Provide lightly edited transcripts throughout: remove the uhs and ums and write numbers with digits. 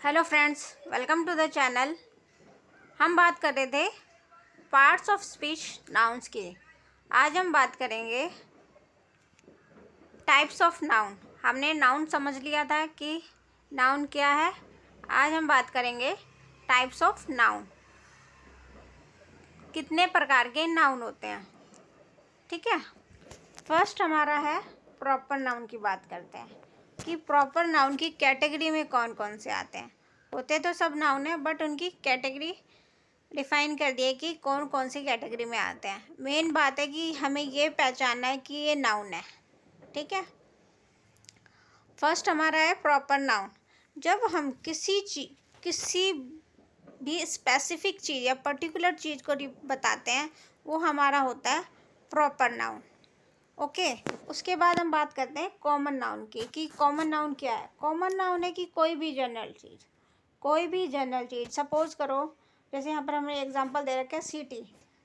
Hello friends, welcome to the channel. हम बात कर रहे थे पार्ट्स ऑफ स्पीच नाउन्स की। आज हम बात करेंगे टाइप्स ऑफ नाउन। हमने नाउन समझ लिया था कि नाउन क्या है। आज हम बात करेंगे टाइप्स ऑफ नाउन, कितने प्रकार के नाउन होते हैं। ठीक है, फर्स्ट हमारा है प्रॉपर नाउन की बात करते हैं कि प्रॉपर नाउन की कैटेगरी में कौन कौन से आते हैं। होते तो सब नाउन है बट उनकी कैटेगरी डिफाइन कर दिए कि कौन कौन सी कैटेगरी में आते हैं। मेन बात है कि हमें ये पहचानना है कि ये नाउन है। ठीक है, फर्स्ट हमारा है प्रॉपर नाउन। जब हम किसी भी स्पेसिफिक चीज़ या पर्टिकुलर चीज़ को बताते हैं वो हमारा होता है प्रॉपर नाउन। ओके, उसके बाद हम बात करते हैं कॉमन नाउन की कि कॉमन नाउन क्या है। कॉमन नाउन है कि कोई भी जनरल चीज़, सपोज करो जैसे यहाँ पर हमने एग्जांपल दे रखा है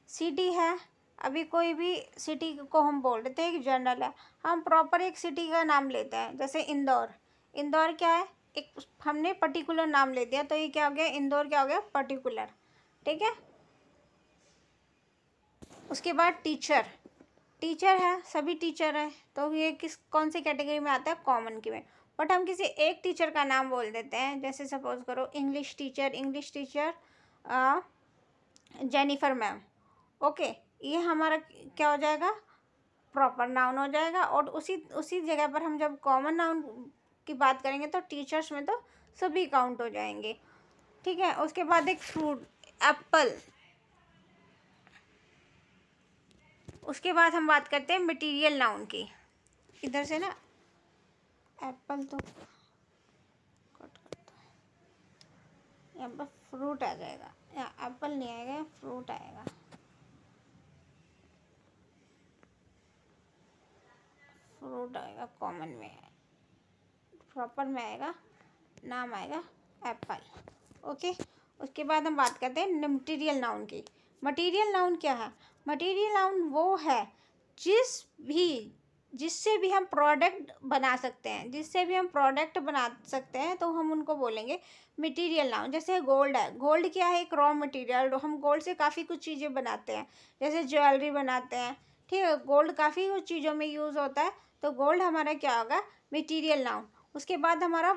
सिटी है। अभी कोई भी सिटी को हम बोल देते हैं एक जनरल है, हम प्रॉपर एक सिटी का नाम लेते हैं। जैसे इंदौर क्या है, एक हमने पर्टिकुलर नाम ले दिया तो ये क्या हो गया, इंदौर क्या हो गया, पर्टिकुलर। ठीक है, उसके बाद टीचर है, सभी टीचर है तो ये कौन सी कैटेगरी में आता है, कॉमन की में। बट हम किसी एक टीचर का नाम बोल देते हैं, जैसे सपोज करो English teacher Jennifer ma'am. Okay, ये हमारा क्या हो जाएगा, प्रॉपर नाउन हो जाएगा। और उसी जगह पर हम जब कॉमन नाउन की बात करेंगे तो टीचर्स में तो सभी काउंट हो जाएंगे। ठीक है, उसके बाद एक फ्रूट एप्पल। उसके बाद हम बात करते हैं मटेरियल नाउन की। इधर से ना एप्पल तो कट करता है, यहाँ पर फ्रूट आ जाएगा, यहाँ एप्पल नहीं आएगा, फ्रूट आएगा। फ्रूट आएगा कॉमन में, प्रॉपर में आएगा, नाम आएगा एप्पल। ओके, उसके बाद हम बात करते हैं मटेरियल नाउन की। मटेरियल नाउन क्या है, मटेरियल नाउन वो है जिससे भी हम प्रोडक्ट बना सकते हैं, तो हम उनको बोलेंगे मटेरियल नाउन। जैसे गोल्ड है, गोल्ड क्या है, एक रॉ मटेरियल। हम गोल्ड से काफ़ी कुछ चीज़ें बनाते हैं, जैसे ज्वेलरी बनाते हैं। ठीक है, गोल्ड काफ़ी कुछ चीज़ों में यूज़ होता है, तो गोल्ड हमारा क्या होगा, मटेरियल नाउन। उसके बाद हमारा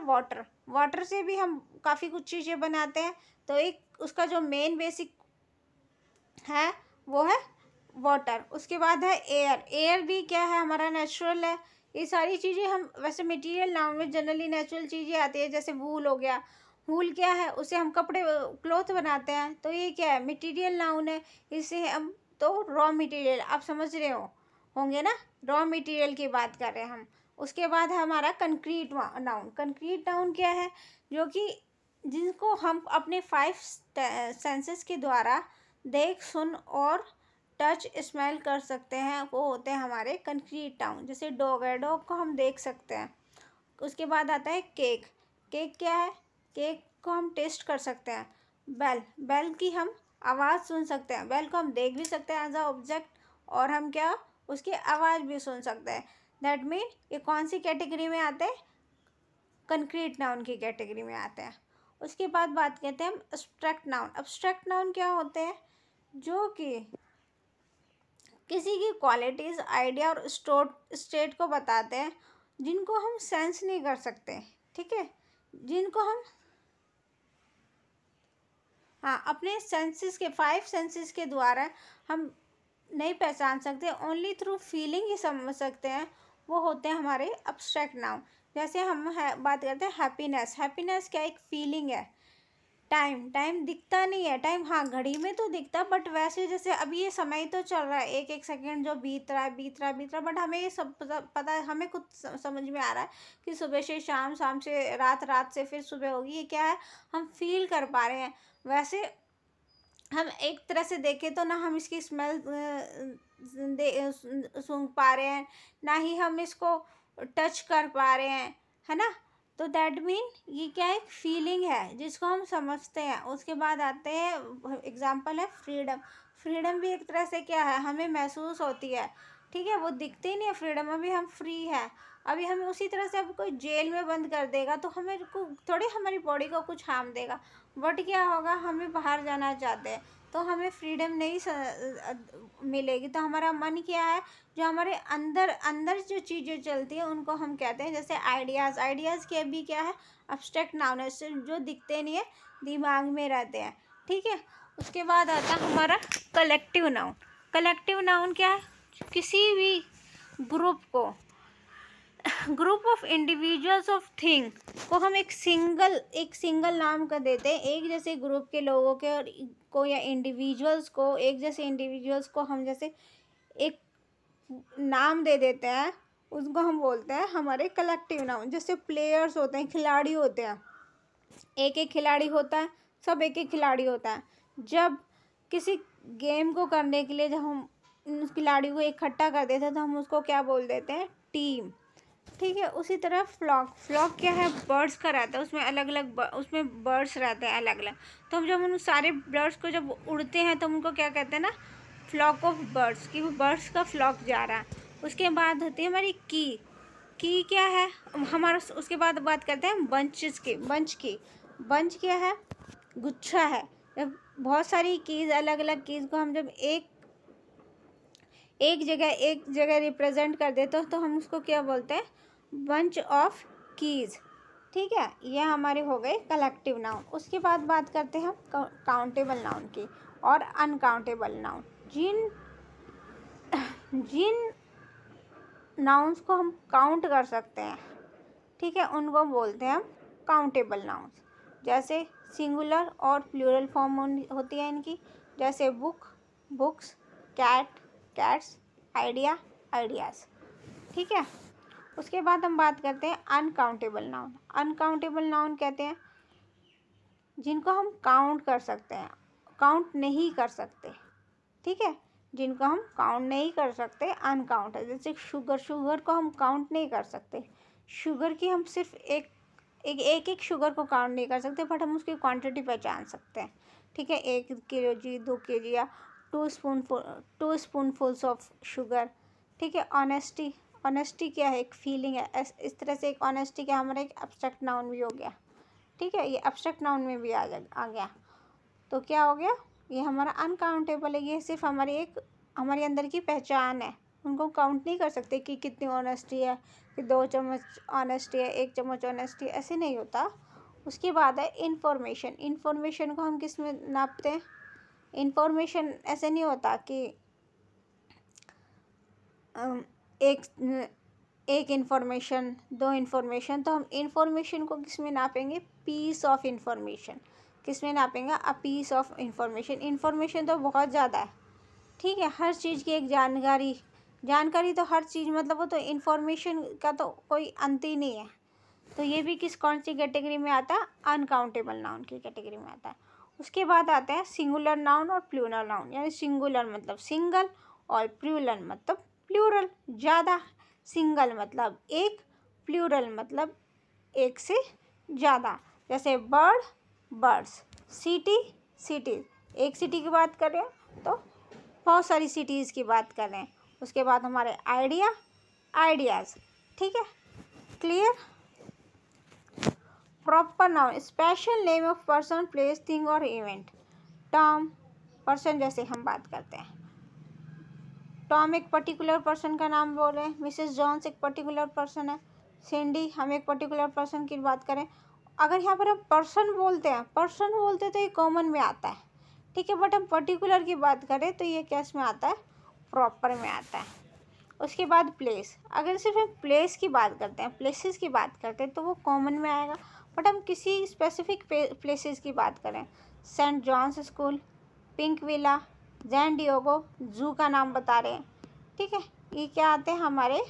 वाटर से भी हम काफ़ी कुछ चीज़ें बनाते हैं, तो एक उसका जो मेन बेसिक है वो है वाटर। उसके बाद है एयर भी क्या है, हमारा नेचुरल है। ये सारी चीज़ें हम वैसे मटेरियल नाउन में जनरली नेचुरल चीज़ें आती है। जैसे वूल हो गया, वूल क्या है, उससे हम कपड़े क्लॉथ बनाते हैं, तो ये क्या है, मटेरियल नाउन है। इससे हम तो रॉ मटेरियल, आप समझ रहे होंगे ना, रॉ मटेरियल की बात कर रहे हैं हम। उसके बाद है हमारा कंक्रीट नाउन क्या है, जो कि जिनको हम अपने 5 सेंसेस के द्वारा देख, सुन और टच, स्मेल कर सकते हैं, वो होते हैं हमारे कंक्रीट नाउन। जैसे डॉग है, डॉग को हम देख सकते हैं। उसके बाद आता है केक क्या है, केक को हम टेस्ट कर सकते हैं। बेल की हम आवाज़ सुन सकते हैं, बेल को हम देख भी सकते हैं एज अ ऑब्जेक्ट, और हम क्या उसकी आवाज़ भी सुन सकते हैं। दैट मीन ये कौन सी कैटेगरी में आते हैं, कंक्रीट नाउन की कैटेगरी में आते हैं। उसके बाद बात करते हैं हम एब्स्ट्रैक्ट नाउन क्या होते हैं, जो कि किसी की क्वालिटीज़, आइडिया और स्टेट को बताते हैं, जिनको हम सेंस नहीं कर सकते। ठीक है, जिनको हम अपने सेंसेस के 5 सेंसेस के द्वारा हम नहीं पहचान सकते, ओनली थ्रू फीलिंग ही समझ सकते हैं, वो होते हैं हमारे एब्स्ट्रैक्ट नाउन। जैसे हम बात करते हैं हैप्पीनेस क्या एक फीलिंग है। टाइम दिखता नहीं है, टाइम हाँ घड़ी में तो दिखता, बट वैसे जैसे अभी ये समय तो चल रहा है, एक सेकंड जो बीत रहा है, बट हमें ये सब पता है, हमें खुद समझ में आ रहा है कि सुबह से शाम, शाम से रात से फिर सुबह होगी। ये क्या है, हम फील कर पा रहे हैं। वैसे हम एक तरह से देखें तो ना हम इसकी स्मेल सूंघ पा रहे हैं, ना ही हम इसको टच कर पा रहे हैं, है ना। तो दैट मीन ये क्या है, फीलिंग है जिसको हम समझते हैं। उसके बाद आते हैं एग्जांपल है फ्रीडम भी एक तरह से क्या है, हमें महसूस होती है। ठीक है, वो दिखती नहीं है फ्रीडम, अभी हम फ्री है, अभी हमें उसी तरह से अब कोई जेल में बंद कर देगा तो हमें थोड़ी हमारी बॉडी को कुछ हार्म देगा, बट क्या होगा, हमें बाहर जाना चाहते हैं तो हमें फ्रीडम नहीं मिलेगी। तो हमारा मन क्या है, जो हमारे अंदर अंदर जो चीज़ें चलती हैं उनको हम कहते हैं, जैसे आइडियाज़। आइडियाज़ के भी क्या है, अब्स्ट्रैक्ट नाउन है, जो दिखते नहीं है, दिमाग में रहते हैं, ठीक है। उसके बाद आता है हमारा कलेक्टिव नाउन। कलेक्टिव नाउन क्या है, किसी भी ग्रुप को, group of individuals of thing को हम एक सिंगल नाम का देते हैं। एक जैसे ग्रुप के लोगों के और को या इंडिविजुअल्स को, एक जैसे इंडिविजुअल्स को हम जैसे एक नाम दे देते हैं, उसको हम बोलते हैं हमारे कलेक्टिव नाउन। जैसे प्लेयर्स होते हैं, खिलाड़ी होते हैं, एक एक खिलाड़ी होता है, सब एक एक खिलाड़ी होता है। जब किसी गेम को करने के लिए जब हम उस खिलाड़ी को इकट्ठा कर देते हैं तो हम उसको क्या बोल देते हैं, टीम, ठीक है। उसी तरह फ्लॉक क्या है, बर्ड्स का रहता है, उसमें अलग अलग उसमें बर्ड्स रहते हैं अलग अलग। तो हम जब उन सारे बर्ड्स को जब उड़ते हैं तो उनको क्या कहते हैं ना, फ्लॉक ऑफ बर्ड्स, कि वो बर्ड्स का फ्लॉक जा रहा है। उसके बाद होती है हमारी की क्या है हमारा। उसके बाद बात करते हैं बंचेस की। बंच क्या है, गुच्छा है। जब बहुत सारी कीज़, अलग अलग कीज़ को हम जब एक जगह रिप्रेजेंट कर देते हो तो हम उसको क्या बोलते हैं, बंच ऑफ कीज़, ठीक है। ये हमारे हो गए कलेक्टिव नाउन। उसके बाद बात करते हैं हम काउंटेबल नाउन की और अनकाउंटेबल नाउन। जिन नाउन्स को हम काउंट कर सकते हैं, ठीक है, उनको बोलते हैं हम काउंटेबल नाउन्स। जैसे सिंगुलर और प्लूरल फॉर्म होती है इनकी, जैसे book, books, cat, cats, idea, ideas, ठीक है। उसके बाद हम बात करते हैं अनकाउंटेबल नाउन। अनकाउंटेबल नाउन कहते हैं जिनको हम काउंट कर सकते हैं, काउंट नहीं कर सकते, ठीक है। जिनको हम काउंट नहीं कर सकते, अनकाउंट है। जैसे शुगर को हम काउंट नहीं कर सकते। शुगर की हम सिर्फ एक शुगर को काउंट नहीं कर सकते, बट हम उसकी क्वांटिटी पहचान सकते हैं, ठीक है। 1 किलो जी, 2 kg या 2 स्पूनफुल्स ऑफ शुगर, ठीक है। ऑनेस्टी क्या है, एक फीलिंग है। इस तरह से एक ऑनेस्टी क्या हमारा एक एब्स्ट्रैक्ट नाउन भी हो गया, ठीक है। ये एब्स्ट्रैक्ट नाउन में भी आ गया। तो क्या हो गया, ये हमारा अनकाउंटेबल है। ये सिर्फ हमारे अंदर की पहचान है। उनको काउंट नहीं कर सकते कि कितनी ऑनेस्टी है, कि 2 चम्मच ऑनेस्टी है, 1 चम्मच ऑनेस्टी है, ऐसे नहीं होता। उसके बाद है इन्फॉर्मेशन को हम किस में नापते हैं। इन्फॉर्मेशन ऐसे नहीं होता कि एक इन्फॉर्मेशन, 2 इन्फॉर्मेशन। तो हम इन्फॉर्मेशन को किस में नापेंगे, पीस ऑफ इन्फॉर्मेशन। किस में नापेंगे, a piece of information. Information तो बहुत ज़्यादा है, ठीक है। हर चीज़ की एक जानकारी तो हर चीज़, मतलब वो तो इन्फॉर्मेशन का तो कोई अंत ही नहीं है। तो ये भी कौन सी कैटेगरी में आता है, अनकाउंटेबल नाउन की कैटेगरी में आता है। उसके बाद आता है सिंगुलर नाउन और प्लूरल नाउन। यानी सिंगुलर मतलब सिंगल और प्लूरल मतलब प्लूरल, ज़्यादा। सिंगल मतलब एक, प्लूरल मतलब एक से ज़्यादा। जैसे बर्ड, बर्ड्स, सिटी, सिटीज़। एक सिटी की बात कर रहे हैं तो बहुत सारी सिटीज़ की बात कर रहे हैं। उसके बाद हमारे आइडिया, आइडियाज़, ठीक है, clear. Proper noun, special name of person, place, thing और इवेंट। टॉम, पर्सन जैसे हम बात करते हैं, टॉम एक पर्टिकुलर पर्सन का नाम बोल रहे हैं। मिसेस जॉन्स एक पर्टिकुलर पर्सन है। सिंडी, हम एक पर्टिकुलर पर्सन की बात करें। अगर यहाँ पर हम पर्सन बोलते तो ये कॉमन में आता है, ठीक है। बट हम पर्टिकुलर की बात करें तो ये कैस में आता है, प्रॉपर में आता है। उसके बाद प्लेस, अगर सिर्फ हम प्लेस की बात करते हैं, प्लेसेस की बात करते हैं तो वो कॉमन में आएगा। बट हम किसी स्पेसिफिक प्लेसेस की बात करें, saint John's school, pink villa, San Diego, zoo का नाम बता रहे हैं, ठीक है, ये क्या आते हैं, हमारे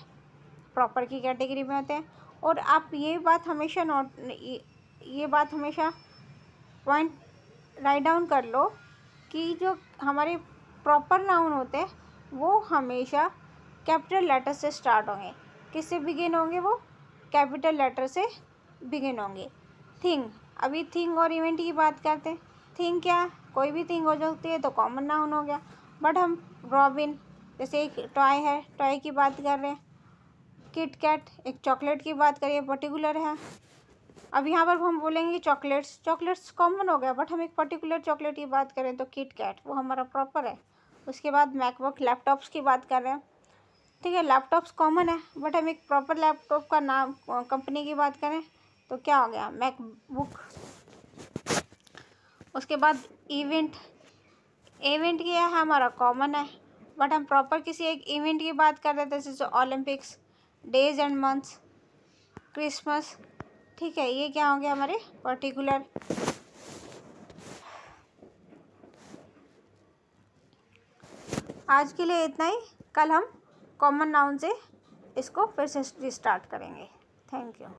प्रॉपर की कैटेगरी में होते हैं। और आप ये बात हमेशा पॉइंट राइट डाउन कर लो कि जो हमारे प्रॉपर नाउन होते हैं वो हमेशा कैपिटल लेटर से स्टार्ट होंगे। किससे बिगिन होंगे, वो कैपिटल लेटर से बिगिन होंगे। थिंग, अभी थिंग और इवेंट की बात करते हैं। थिंग क्या, कोई भी थिंग हो सकती है तो कॉमन नाउन हो गया। बट हम रॉबिन, जैसे एक टॉय है, टॉय की बात कर रहे हैं किट कैट, एक चॉकलेट की बात करिए, पर्टिकुलर है। अब यहाँ पर हम बोलेंगे चॉकलेट्स, चॉकलेट्स कॉमन हो गया, बट हम एक पर्टिकुलर चॉकलेट की बात करें तो किट कैट, वो हमारा प्रॉपर है। उसके बाद मैकबुक, लैपटॉप्स की बात कर रहे हैं, ठीक है, लैपटॉप्स कॉमन है, बट हम एक प्रॉपर लैपटॉप का नाम, कंपनी की बात करें तो क्या हो गया, मैकबुक। उसके बाद इवेंट, इवेंट क्या है हमारा, कॉमन है, बट हम प्रॉपर किसी एक इवेंट की बात कर रहे थे, जैसे Olympics, days and months, Christmas, ठीक है, ये क्या हो गया हमारे पर्टिकुलर। आज के लिए इतना ही, कल हम कॉमन नाउन से इसको फिर से रिस्टार्ट करेंगे। Thank you.